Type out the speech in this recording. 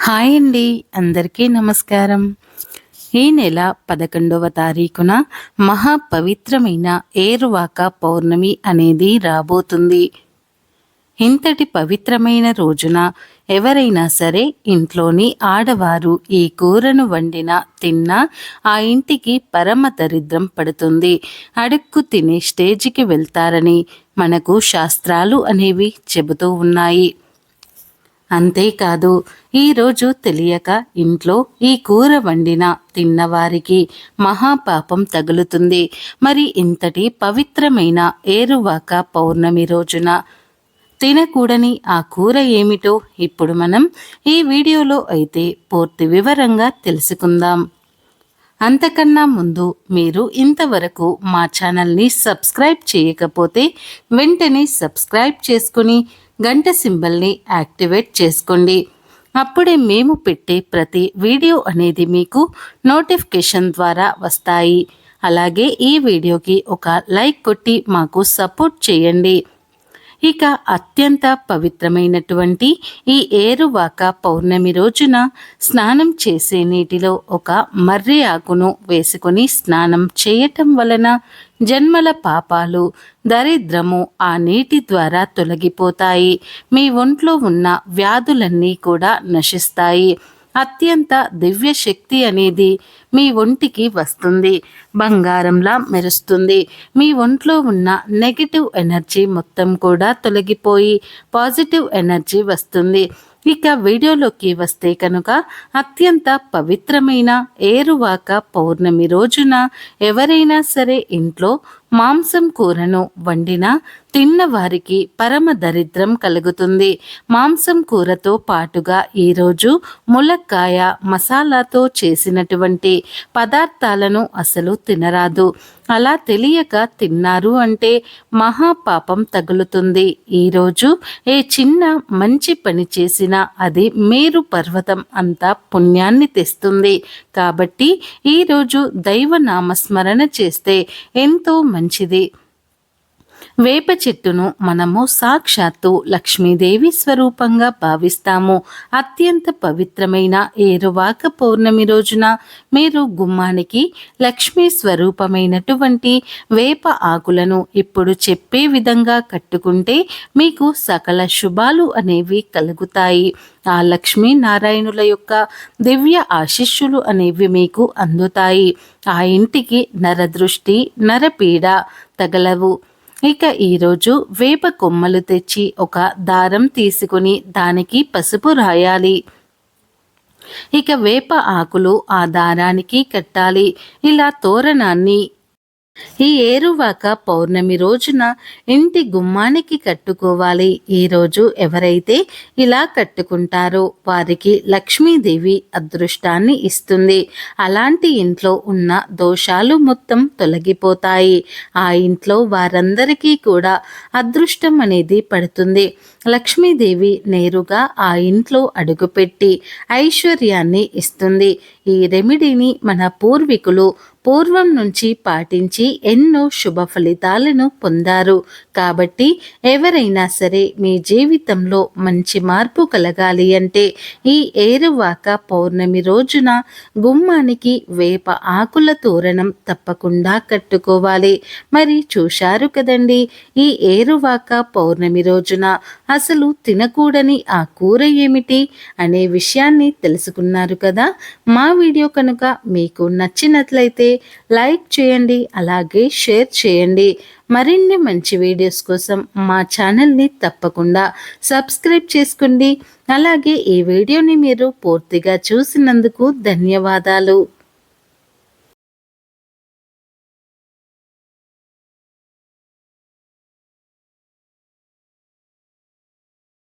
Hi అండి, అందరికీ నమస్కారం. ఈ నెల 11వ తారీఖున మహా పవిత్రమైన ఏరువాక పౌర్ణమి అనేది రాబోతుంది. ఇంతటి పవిత్రమైన రోజున ఎవరైనా సరే ఇంట్లోని ఆడవారు ఈ కూరను వండినా తిన్నా ఆ ఇంటికి పరమ దరిద్రం పడుతుంది, అడుక్కు తినే స్టేజికి వెళ్తారని మనకు శాస్త్రాలు అనేవి చెబుతూ ఉన్నాయి. అంతేకాదు, ఈరోజు తెలియక ఇంట్లో ఈ కూర వండిన తిన్నవారికి మహాపాపం తగులుతుంది. మరి ఇంతటి పవిత్రమైన ఏరువాక పౌర్ణమి రోజున తినకూడని ఆ కూర ఏమిటో ఇప్పుడు మనం ఈ వీడియోలో అయితే పూర్తి వివరంగా తెలుసుకుందాం. అంతకన్నా ముందు మీరు ఇంతవరకు మా ఛానల్ని సబ్స్క్రైబ్ చేయకపోతే వెంటనే సబ్స్క్రైబ్ చేసుకుని గంట సింబల్ని యాక్టివేట్ చేసుకోండి. అప్పుడే మేము పెట్టే ప్రతి వీడియో అనేది మీకు నోటిఫికేషన్ ద్వారా వస్తాయి. అలాగే ఈ వీడియోకి ఒక లైక్ కొట్టి మాకు సపోర్ట్ చేయండి. ఇక అత్యంత పవిత్రమైనటువంటి ఈ ఏరువాక పౌర్ణమి రోజున స్నానం చేసే నీటిలో ఒక మర్రి ఆకును వేసుకొని స్నానం చేయటం వలన జన్మల పాపాలు, దరిద్రము ఆ నీటి ద్వారా తొలగిపోతాయి. మీ ఒంట్లో ఉన్న వ్యాధులన్నీ కూడా నశిస్తాయి. అత్యంత దివ్య శక్తి అనేది మీ ఒంటికి వస్తుంది, బంగారంలా మెరుస్తుంది. మీ ఒంట్లో ఉన్న నెగిటివ్ ఎనర్జీ మొత్తం కూడా తొలగిపోయి పాజిటివ్ ఎనర్జీ వస్తుంది. ఇక వీడియోలోకి వస్తే కనుక అత్యంత పవిత్రమైన ఏరువాక పౌర్ణమి రోజున ఎవరైనా సరే ఇంట్లో మాంసం కూరను వండినా తిన్న వారికి పరమ దరిద్రం కలుగుతుంది. మాంసం కూరతో పాటుగా ఈరోజు ములక్కాయ మసాలాతో చేసినటువంటి పదార్థాలను అసలు తినరాదు. అలా తెలియక తిన్నారు అంటే మహాపాపం తగులుతుంది. ఈరోజు ఏ చిన్న మంచి పని చేసినా అది మేరు పర్వతం అంత పుణ్యాన్ని తెస్తుంది. కాబట్టి ఈరోజు దైవ నామస్మరణ చేస్తే ఎంతో మంచిది. వేప చెట్టును మనము సాక్షాత్తు లక్ష్మీదేవి స్వరూపంగా భావిస్తాము. అత్యంత పవిత్రమైన ఏరువాక పౌర్ణమి రోజున మీరు గుమ్మానికి లక్ష్మీ స్వరూపమైనటువంటి వేప ఆకులను ఇప్పుడు చెప్పే విధంగా కట్టుకుంటే మీకు సకల శుభాలు అనేవి కలుగుతాయి. ఆ లక్ష్మీనారాయణుల యొక్క దివ్య ఆశీస్సులు అనేవి మీకు అందుతాయి. ఆ ఇంటికి నరదృష్టి, నరపీడ తగలవు. ఇక ఈరోజు వేప కొమ్మలు తెచ్చి ఒక దారం తీసుకుని దానికి పసుపు రాయాలి. ఇక వేప ఆకులు ఆ దారానికి కట్టాలి. ఇలా తోరణాన్ని ఈ ఏరువాక పౌర్ణమి రోజున ఇంటి గుమ్మానికి కట్టుకోవాలి. ఈరోజు ఎవరైతే ఇలా కట్టుకుంటారో వారికి లక్ష్మీదేవి అదృష్టాన్ని ఇస్తుంది. అలాంటి ఇంట్లో ఉన్న దోషాలు మొత్తం తొలగిపోతాయి. ఆ ఇంట్లో వారందరికీ కూడా అదృష్టం అనేది పడుతుంది. లక్ష్మీదేవి నేరుగా ఆ ఇంట్లో అడుగుపెట్టి ఐశ్వర్యాన్ని ఇస్తుంది. ఈ రెమెడీని మన పూర్వీకులు పూర్వం నుంచి పాటించి ఎన్నో శుభ ఫలితాలను పొందారు. కాబట్టి ఎవరైనా సరే మీ జీవితంలో మంచి మార్పు కలగాలి అంటే ఈ ఏరువాక పౌర్ణమి రోజున గుమ్మానికి వేప ఆకుల తోరణం తప్పకుండా కట్టుకోవాలి. మరి చూశారు కదండి, ఈ ఏరువాక పౌర్ణమి రోజున అసలు తినకూడని ఆ కూర ఏమిటి అనే విషయాన్ని తెలుసుకున్నారు కదా. మా వీడియో కనుక మీకు నచ్చినట్లయితే లైక్ చేయండి, అలాగే షేర్ చేయండి. మరిన్ని మంచి వీడియోస్ కోసం మా ఛానల్ని తప్పకుండా సబ్స్క్రైబ్ చేసుకోండి. అలాగే ఈ వీడియోని మీరు పూర్తిగా చూసినందుకు ధన్యవాదాలు.